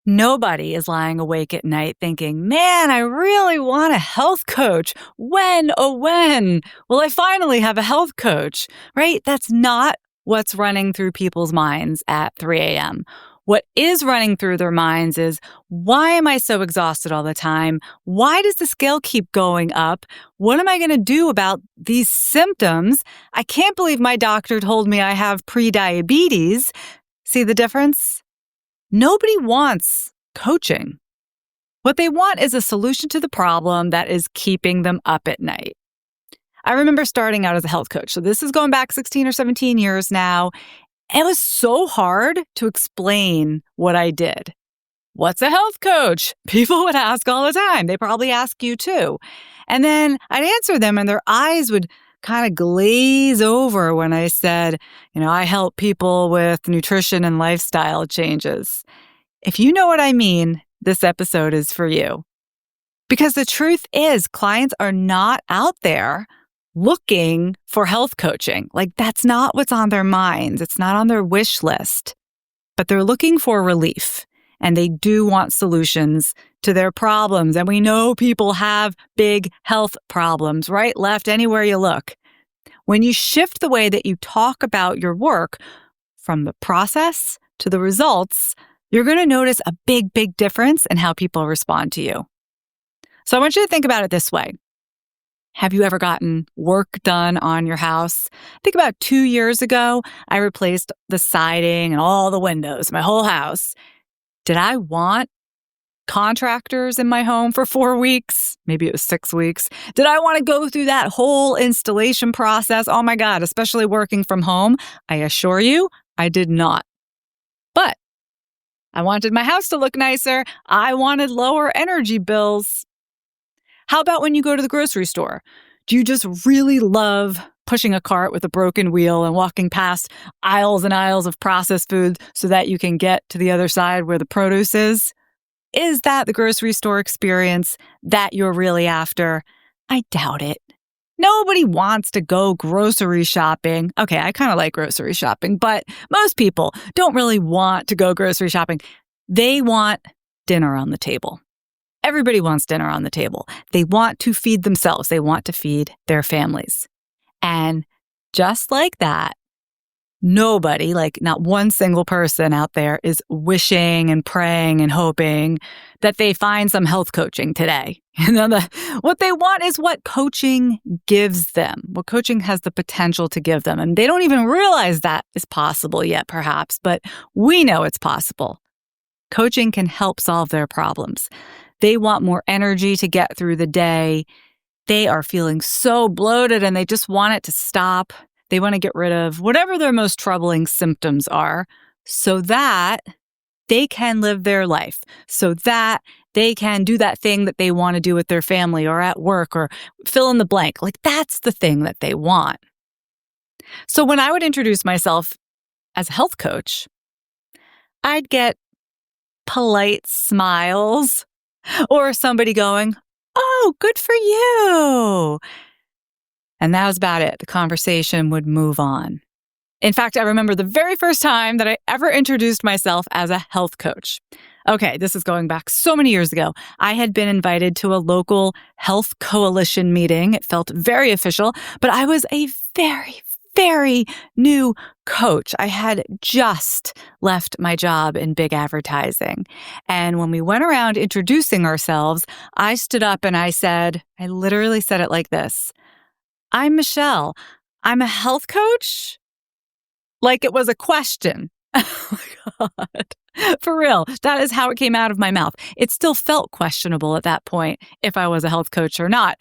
Nobody is lying awake at night thinking, man, I really want a health coach. When, oh, when will I finally have a health coach? Right? That's not what's running through people's minds at 3 a.m. What is running through their minds is, why am I so exhausted all the time? Why does the scale keep going up? What am I going to do about these symptoms? I can't believe my doctor told me I have prediabetes. See the difference? Nobody wants coaching. What they want is a solution to the problem that is keeping them up at night. I remember starting out as a health coach. So this is going back 16 or 17 years now. It was so hard to explain what I did. What's a health coach? People would ask all the time. They probably ask you too. And then I'd answer them and their eyes would kind of glaze over when I said, I help people with nutrition and lifestyle changes. If you know what I mean, this episode is for you. Because the truth is, clients are not out there looking for health coaching. Like, that's not what's on their minds. It's not on their wish list. But they're looking for relief. And they do want solutions to their problems. And we know people have big health problems, right, left, anywhere you look. When you shift the way that you talk about your work from the process to the results, you're going to notice a big, big difference in how people respond to you. So I want you to think about it this way. Have you ever gotten work done on your house? I think about 2 years ago, I replaced the siding and all the windows, my whole house. Did I want contractors in my home for 4 weeks? Maybe it was 6 weeks. Did I want to go through that whole installation process? Oh my God, especially working from home. I assure you, I did not. But I wanted my house to look nicer. I wanted lower energy bills. How about when you go to the grocery store? Do you just really love pushing a cart with a broken wheel and walking past aisles and aisles of processed food so that you can get to the other side where the produce is? Is that the grocery store experience that you're really after? I doubt it. Nobody wants to go grocery shopping. Okay, I kind of like grocery shopping, but most people don't really want to go grocery shopping. They want dinner on the table. Everybody wants dinner on the table. They want to feed themselves. They want to feed their families. And just like that, nobody, like not one single person out there, is wishing and praying and hoping that they find some health coaching today. What they want is what coaching gives them, what coaching has the potential to give them. And they don't even realize that is possible yet, perhaps, but we know it's possible. Coaching can help solve their problems. They want more energy to get through the day. They are feeling so bloated and they just want it to stop. They want to get rid of whatever their most troubling symptoms are so that they can live their life, so that they can do that thing that they want to do with their family or at work or fill in the blank. Like, that's the thing that they want. So when I would introduce myself as a health coach, I'd get polite smiles or somebody going, "Oh, good for you." And that was about it. The conversation would move on. In fact, I remember the very first time that I ever introduced myself as a health coach. Okay, this is going back so many years ago. I had been invited to a local health coalition meeting. It felt very official, but I was a very, very new coach. I had just left my job in big advertising. And when we went around introducing ourselves, I stood up and I literally said it like this: "I'm Michelle. I'm a health coach." Like it was a question. Oh my God. For real. That is how it came out of my mouth. It still felt questionable at that point if I was a health coach or not.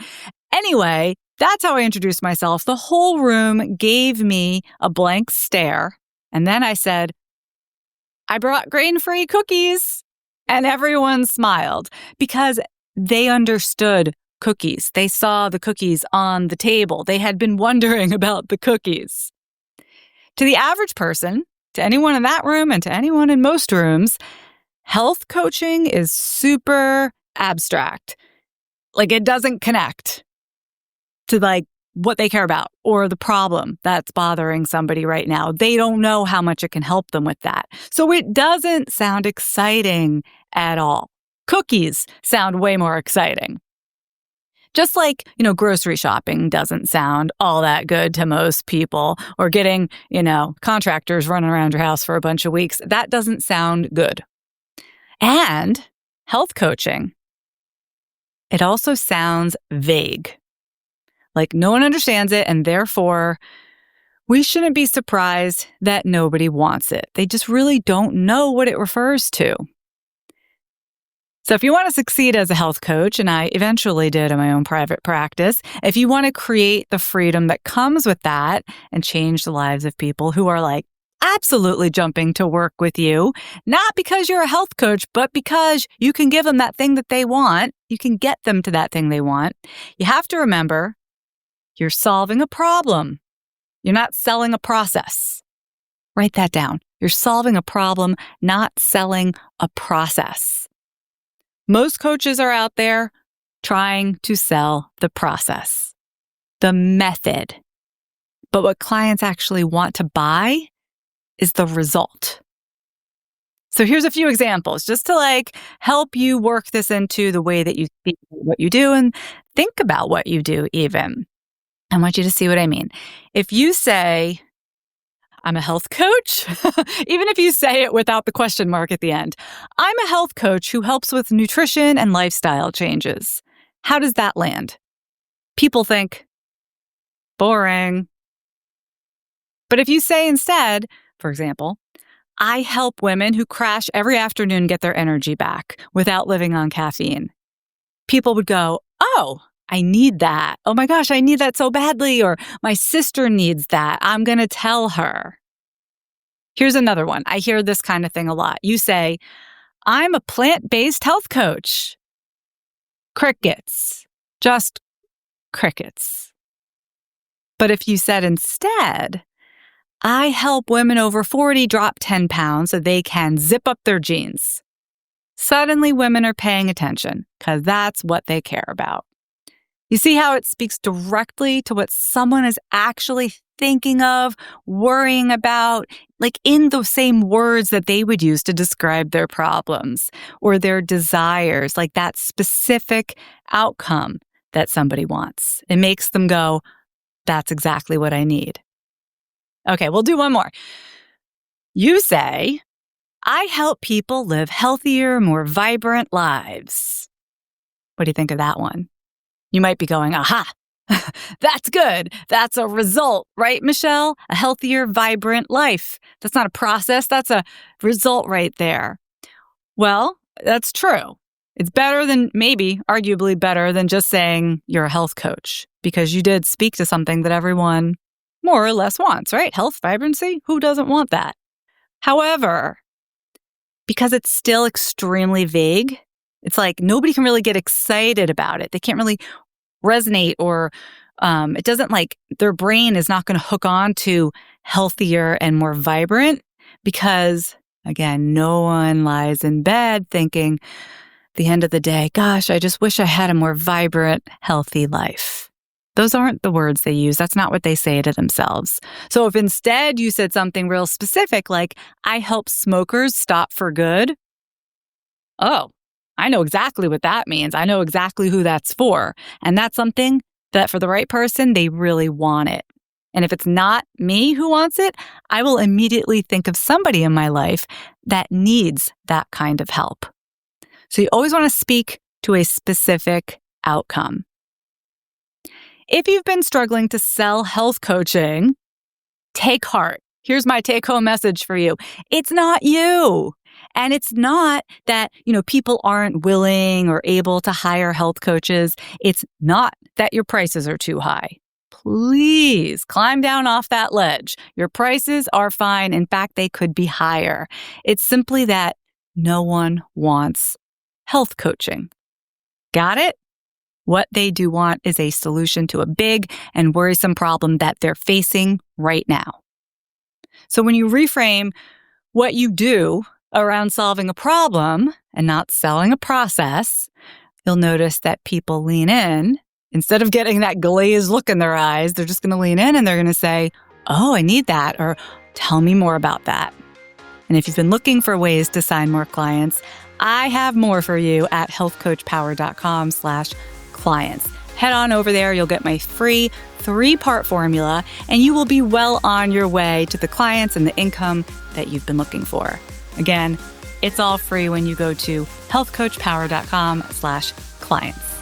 Anyway, that's how I introduced myself. The whole room gave me a blank stare. And then I said, "I brought grain-free cookies." And everyone smiled because they understood cookies. They saw the cookies on the table. They had been wondering about the cookies. To the average person, to anyone in that room and to anyone in most rooms, health coaching is super abstract. Like, it doesn't connect to what they care about or the problem that's bothering somebody right now. They don't know how much it can help them with that. So it doesn't sound exciting at all. Cookies sound way more exciting. Just like, grocery shopping doesn't sound all that good to most people, or getting, contractors running around your house for a bunch of weeks. That doesn't sound good. And health coaching, it also sounds vague. Like no one understands it, and therefore we shouldn't be surprised that nobody wants it. They just really don't know what it refers to. So if you want to succeed as a health coach, and I eventually did in my own private practice, if you want to create the freedom that comes with that and change the lives of people who are like absolutely jumping to work with you, not because you're a health coach, but because you can give them that thing that they want, you can get them to that thing they want, you have to remember you're solving a problem. You're not selling a process. Write that down. You're solving a problem, not selling a process. Most coaches are out there trying to sell the process, the method. But what clients actually want to buy is the result. So here's a few examples just to help you work this into the way that you speak, what you do, and think about what you do even. I want you to see what I mean. If you say, I'm a health coach, even if you say it without the question mark at the end, I'm a health coach who helps with nutrition and lifestyle changes. How does that land? People think, boring. But if you say instead, for example, I help women who crash every afternoon get their energy back without living on caffeine, people would go, oh, I need that. Oh my gosh, I need that so badly. Or my sister needs that. I'm going to tell her. Here's another one. I hear this kind of thing a lot. You say, I'm a plant-based health coach. Crickets. Just crickets. But if you said instead, I help women over 40 drop 10 pounds so they can zip up their jeans. Suddenly women are paying attention because that's what they care about. You see how it speaks directly to what someone is actually thinking of, worrying about, in the same words that they would use to describe their problems or their desires, that specific outcome that somebody wants. It makes them go, that's exactly what I need. Okay, we'll do one more. You say, I help people live healthier, more vibrant lives. What do you think of that one? You might be going, aha, that's good. That's a result, right, Michelle? A healthier, vibrant life. That's not a process. That's a result right there. Well, that's true. It's better than, maybe, arguably better than just saying you're a health coach, because you did speak to something that everyone more or less wants, right? Health, vibrancy, who doesn't want that? However, because it's still extremely vague, it's nobody can really get excited about it. They can't really resonate, or it doesn't their brain is not going to hook on to healthier and more vibrant because, again, no one lies in bed thinking at the end of the day, gosh, I just wish I had a more vibrant, healthy life. Those aren't the words they use. That's not what they say to themselves. So if instead you said something real specific like, I help smokers stop for good. Oh, I know exactly what that means. I know exactly who that's for. And that's something that for the right person, they really want it. And if it's not me who wants it, I will immediately think of somebody in my life that needs that kind of help. So you always want to speak to a specific outcome. If you've been struggling to sell health coaching, take heart. Here's my take-home message for you. It's not you. And it's not that, people aren't willing or able to hire health coaches. It's not that your prices are too high. Please climb down off that ledge. Your prices are fine. In fact, they could be higher. It's simply that no one wants health coaching. Got it? What they do want is a solution to a big and worrisome problem that they're facing right now. So when you reframe what you do around solving a problem and not selling a process, you'll notice that people lean in. Instead of getting that glazed look in their eyes, they're just going to lean in and they're going to say, oh, I need that, or tell me more about that. And if you've been looking for ways to sign more clients, I have more for you at healthcoachpower.com/clients. Head on over there. You'll get my free 3-part formula, and you will be well on your way to the clients and the income that you've been looking for. Again, it's all free when you go to healthcoachpower.com/clients.